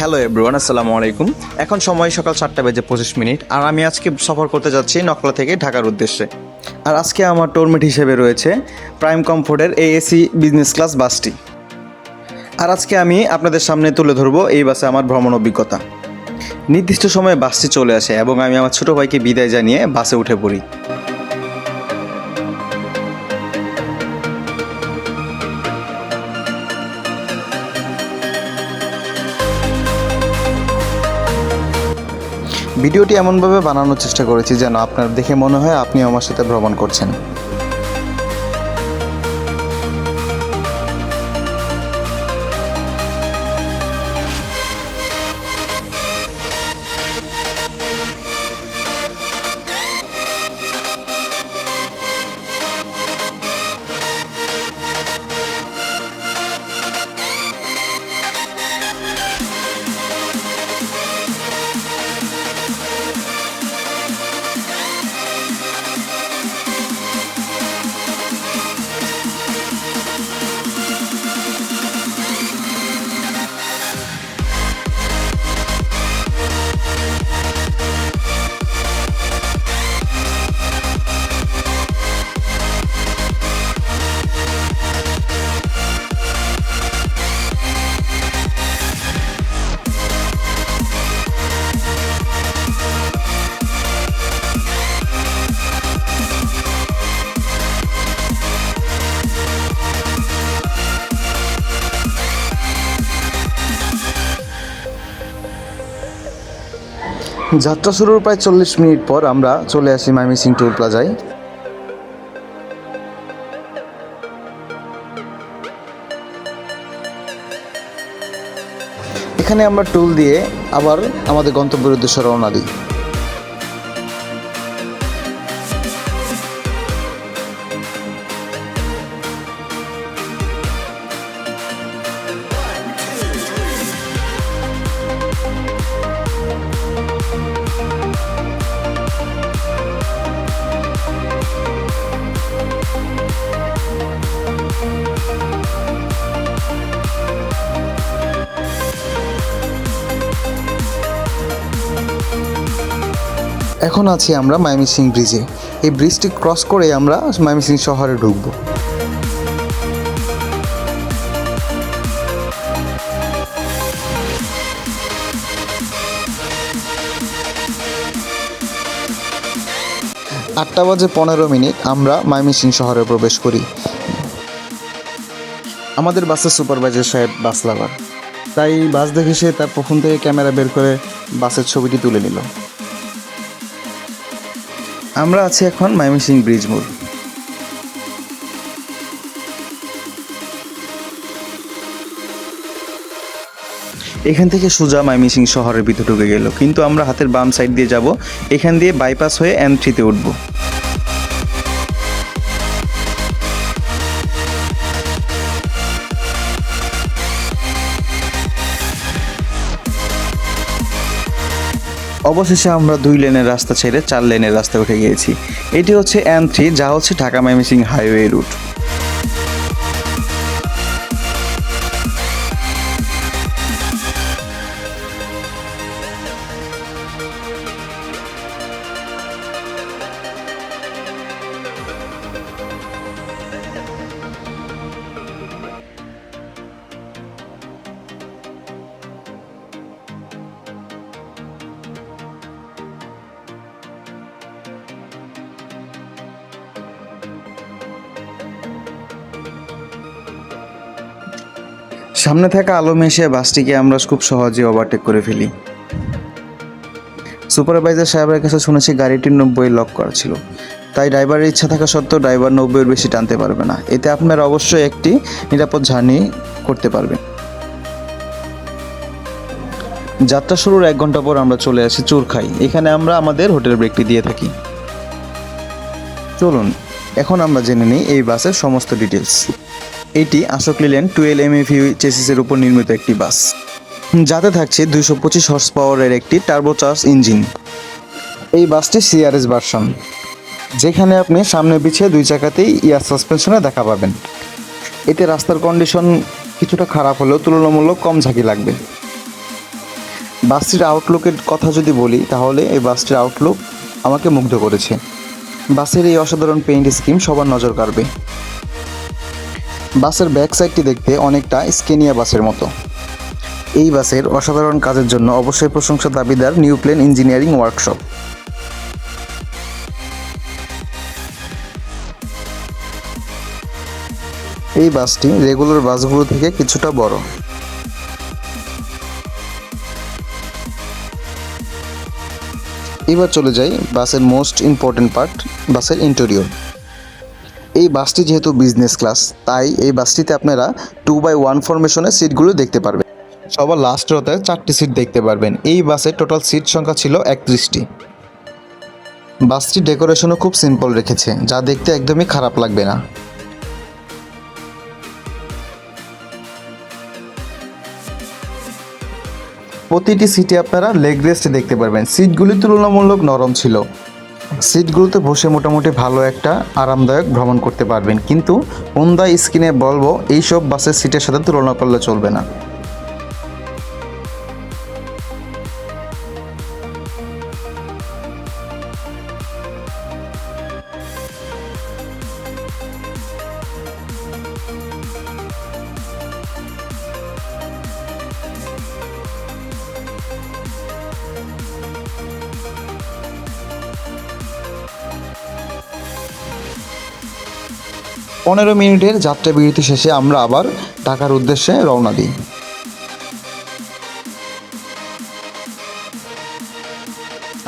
Hello everyone, আসসালামু আলাইকুম। এখন সময় সকাল 7:25 আর আমি আজকে সফর করতে যাচ্ছি নকলা থেকে ঢাকার উদ্দেশ্যে। আর আজকে আমার টোরমেট হিসেবে রয়েছে প্রাইম কমফোর্টের এএসি বিজনেস ক্লাস বাসটি। আর আজকে আমি আপনাদের সামনে তুলে ধরবো এই বাসে আমার ভ্রমণ অভিজ্ঞতা। নির্দিষ্ট সময়ে বাসটি চলে আসে এবং আমি আমার ছোটো ভাইকে বিদায় জানিয়ে বাসে উঠে পড়ি। ভিডিওটি এমনভাবে বানানোর চেষ্টা করেছি যেন আপনার দেখে মনে হয় আপনি আমার সাথে ভ্রমণ করছেন। যাত্রা শুরুর প্রায় 40 মিনিট পর আমরা চলে আসি ময়মনসিংহ টুল প্লাজায়। এখানে আমরা টুল দিয়ে আবার আমাদের গন্তব্যের উদ্দেশ্যে রওনা দিই। এখন আছি আমরা ময়মনসিংহ ব্রিজে। এই ব্রিজটি ক্রস করে আমরা ময়মনসিংহ শহরে ঢুকব। আটটা বাজে 15 আমরা ময়মনসিংহ শহরে প্রবেশ করি। আমাদের বাসের সুপারভাইজার সাহেব বাস লাভার, তাই বাস দেখে সে তার ফোন থেকে ক্যামেরা বের করে বাসের ছবিটি তুলে নিল। আমরা আছি এখন ময়মনসিংহ ব্রিজ মোড়। এখান থেকে সোজা ময়মনসিংহ শহরের ভিতরে ঢুকে গেল, কিন্তু আমরা হাতের বাম সাইড দিয়ে যাব। এখান দিয়ে বাইপাস হয়ে M3-তে উঠব। অবশেষে আমরা 2 লেনের রাস্তা ছেড়ে 4 লেনের রাস্তায় উঠে গিয়েছি। এটি হচ্ছে M3, যা হচ্ছে ঢাকা ময়মনসিংহ হাইওয়ে রুট। সামনে থাকা আলো এসে বাসটিকে আমরা খুব সহজে ওভারটেক করে ফেলি। সুপারভাইজার সাহেবের কাছে শুনেছি গাড়িটির 90 লক করা ছিল, তাই ড্রাইভারের ইচ্ছা থাকা সত্ত্বেও ড্রাইভার 90-এর বেশি টানতে পারবে না। এতে আপনারা অবশ্যই একটি নিরাপদ জার্নি করতে পারবেন। যাত্রা শুরুর 1 ঘন্টা পর আমরা চলে আসি চুরখাই। এখানে আমরা আমাদের হোটেল ব্রেকটি দিয়ে থাকি। চলুন এখন আমরা জেনে নিই এই বাসের সমস্ত ডিটেলস। এটি আশোক লেল্যান্ড 12 MFU চেসিসের উপর নির্মিত একটি বাস, যাতে থাকছে 225 হর্স পাওয়ারের একটি টার্বোচার্জ ইঞ্জিন। এই বাসটি CRS ভার্সন, যেখানে আপনি সামনে পিছিয়ে 2 চাকাতেই এয়ার সাসপেনশনে দেখা পাবেন। এতে রাস্তার কন্ডিশন কিছুটা খারাপ হলেও তুলনামূলক কম ঝাঁকি লাগবে। বাসটির আউটলুকের কথা যদি বলি তাহলে এই বাসটির আউটলুক আমাকে মুগ্ধ করেছে। বাসের এই অসাধারণ পেইন্ট স্কিম সবার নজর কাড়বে। বাসের ব্যাক সাইডটি দেখতে অনেকটা স্কেনিয়া বাসের মতো। এই বাসের অসাধারণ কাজের জন্য অবশ্যই প্রশংসা দাবিদার নিউ প্লেন ইঞ্জিনিয়ারিং ওয়ার্কশপ। এই বাসটি রেগুলার বাসগুলো থেকে কিছুটা বড়। এবার চলে যাই বাসের মোস্ট ইম্পর্টেন্ট পার্ট, বাসের ইন্টেরিয়র। এই বাসটি যেহেতু বিজনেস ক্লাস, তাই এই বাসটিতে আপনারা 2x1 ফরমেশনের সিটগুলো দেখতে পারবেন। সবার লাস্ট রোতে 4টি সিট দেখতে পারবেন। এই বাসের টোটাল সিট সংখ্যা ছিল 31টি। বাসটির ডেকোরেশনও খুব সিম্পল রেখেছে, যা দেখতে একদমই খারাপ লাগবে না। প্রতিটি সিটে আপনারা লেগ রেস্ট দেখতে পারবেন। সিটগুলি তুলনামূলক নরম ছিল। সিটগুলোতে বসে মোটামুটি ভালো একটা আরামদায়ক ভ্রমণ করতে পারবেন, কিন্তু হোন্ডা স্ক্রিনে বলবো এইসব বাসের সিটের সাথে তুলনা করলে চলবে না। পনেরো মিনিটের যাত্রা বিরতি শেষে আমরা আবার ঢাকার উদ্দেশ্যে রওনা দিই।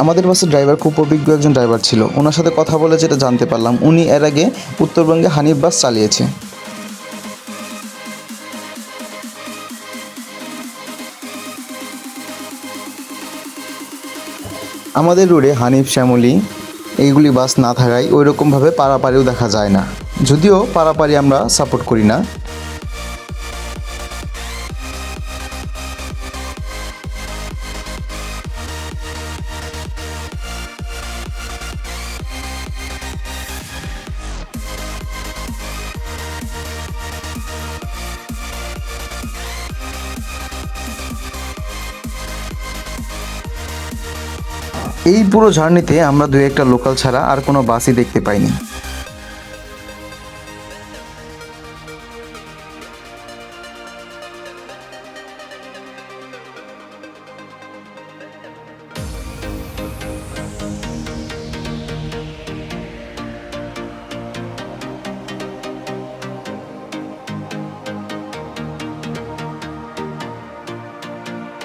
আমাদের বাসের ড্রাইভার খুব অভিজ্ঞ একজন ড্রাইভার ছিল। ওনার সাথে কথা বলে যেটা জানতে পারলাম, উনি এর আগে উত্তরবঙ্গে হানিফ বাস চালিয়েছে। আমাদের রোডে হানিফ, শ্যামলী এইগুলি বাস না থাকায় ওই রকমভাবে পারাপারিও দেখা যায় না, যদিও পারাপারি আমরা সাপোর্ট করি না। এই পুরো জার্নিতে আমরা দু একটা লোকাল ছাড়া আর কোনো বাসই দেখতে পাইনি।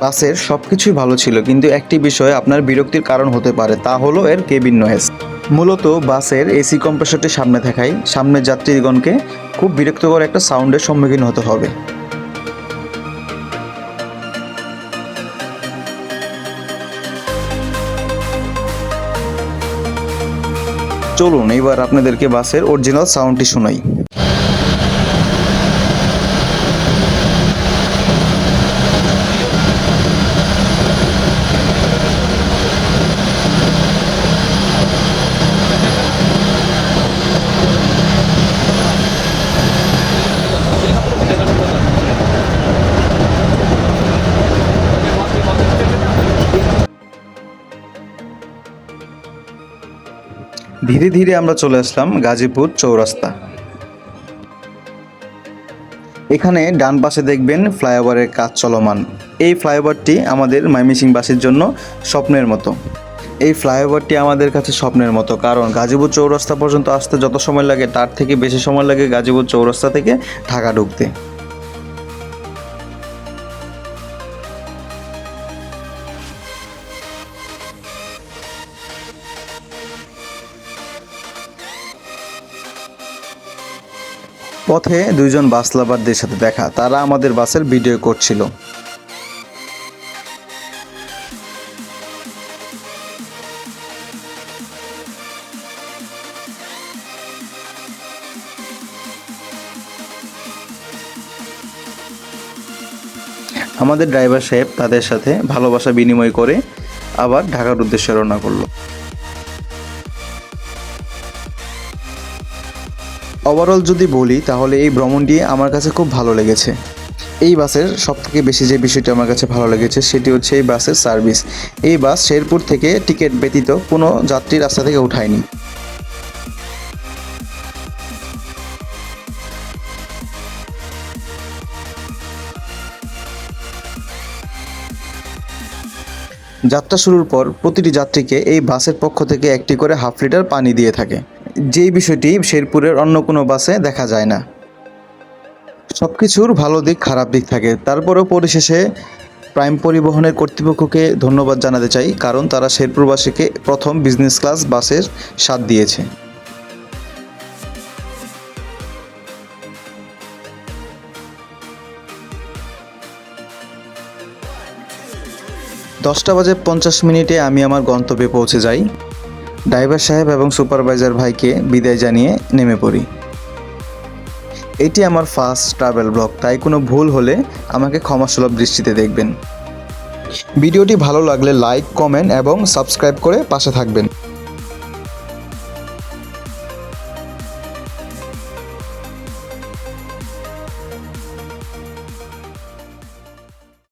বাসের সব কিছুই ভালো ছিল, কিন্তু একটি বিষয় আপনার বিরক্তির কারণ হতে পারে, তা হলো এর কেবিন নয়েজ। মূলত বাসের এসি কম্প্রেসরটি সামনে থাকায় সামনের যাত্রীগণকে খুব বিরক্তকর একটা সাউন্ডের সম্মুখীন হতে হবে। চলুন এবার আপনাদেরকে বাসের অরিজিনাল সাউন্ডটি শোনাই। ধীরে ধীরে আমরা চলে আসলাম গাজীপুর চৌরাস্তা। এখানে ডান পাশে দেখবেন ফ্লাইওভারের কাজ চলমান। এই ফ্লাইওভারটি আমাদের ময়মনসিংহবাসীর জন্য স্বপ্নের মতো। এই ফ্লাইওভারটি আমাদের কাছে স্বপ্নের মতো, কারণ গাজীপুর চৌরাস্তা পর্যন্ত আসতে যত সময় লাগে তার থেকে বেশি সময় লাগে গাজীপুর চৌরাস্তা থেকে ঢাকা ঢুকতে। পথে দুইজন বাস লাভারদের সাথে দেখা, তারা আমাদের বাসের ভিডিও করছিল। আমাদের ড্রাইভার সাহেব তাদের সাথে ভালোবাসা বিনিময় করে আবার ঢাকার উদ্দেশ্যে রওনা করলো। ওভারঅল যদি বলি তাহলে এই ভ্রমণটি আমার কাছে খুব ভালো লেগেছে। এই বাসের সবথেকে বেশি যে বিষয়টি আমার কাছে ভালো লেগেছে সেটি হচ্ছে এই বাসের সার্ভিস। এই বাস শেরপুর থেকে টিকিট ব্যতীত কোনো যাত্রী রাস্তা থেকে উঠায়নি। যাত্রা শুরুর পর প্রতিটি যাত্রীকে এই বাসের পক্ষ থেকে একটি করে হাফ লিটার পানি দিয়ে থাকে, যেই বিষয়টি শেরপুরের অন্য কোনো বাসে দেখা যায় না। সব কিছুর ভালো দিক খারাপ দিক থাকে, তারপরেও পরিশেষে প্রাইম পরিবহনের কর্তৃপক্ষকে ধন্যবাদ জানাতে চাই, কারণ তারা শেরপুরবাসীকে প্রথম বিজনেস ক্লাস বাসের স্বাদ দিয়েছে। 10:50 আমি আমার গন্তব্যে পৌঁছে যাই। ড্রাইভার সাহেব এবং সুপারভাইজার ভাইকে বিদায় জানিয়ে নেমে পড়ি। এটি আমার ফার্স্ট ট্রাভেল ব্লগ, তাই কোনো ভুল হলে আমাকে ক্ষমাসুলভ দৃষ্টিতে দেখবেন। ভিডিওটি ভালো লাগলে লাইক, কমেন্ট এবং সাবস্ক্রাইব করে পাশে থাকবেন।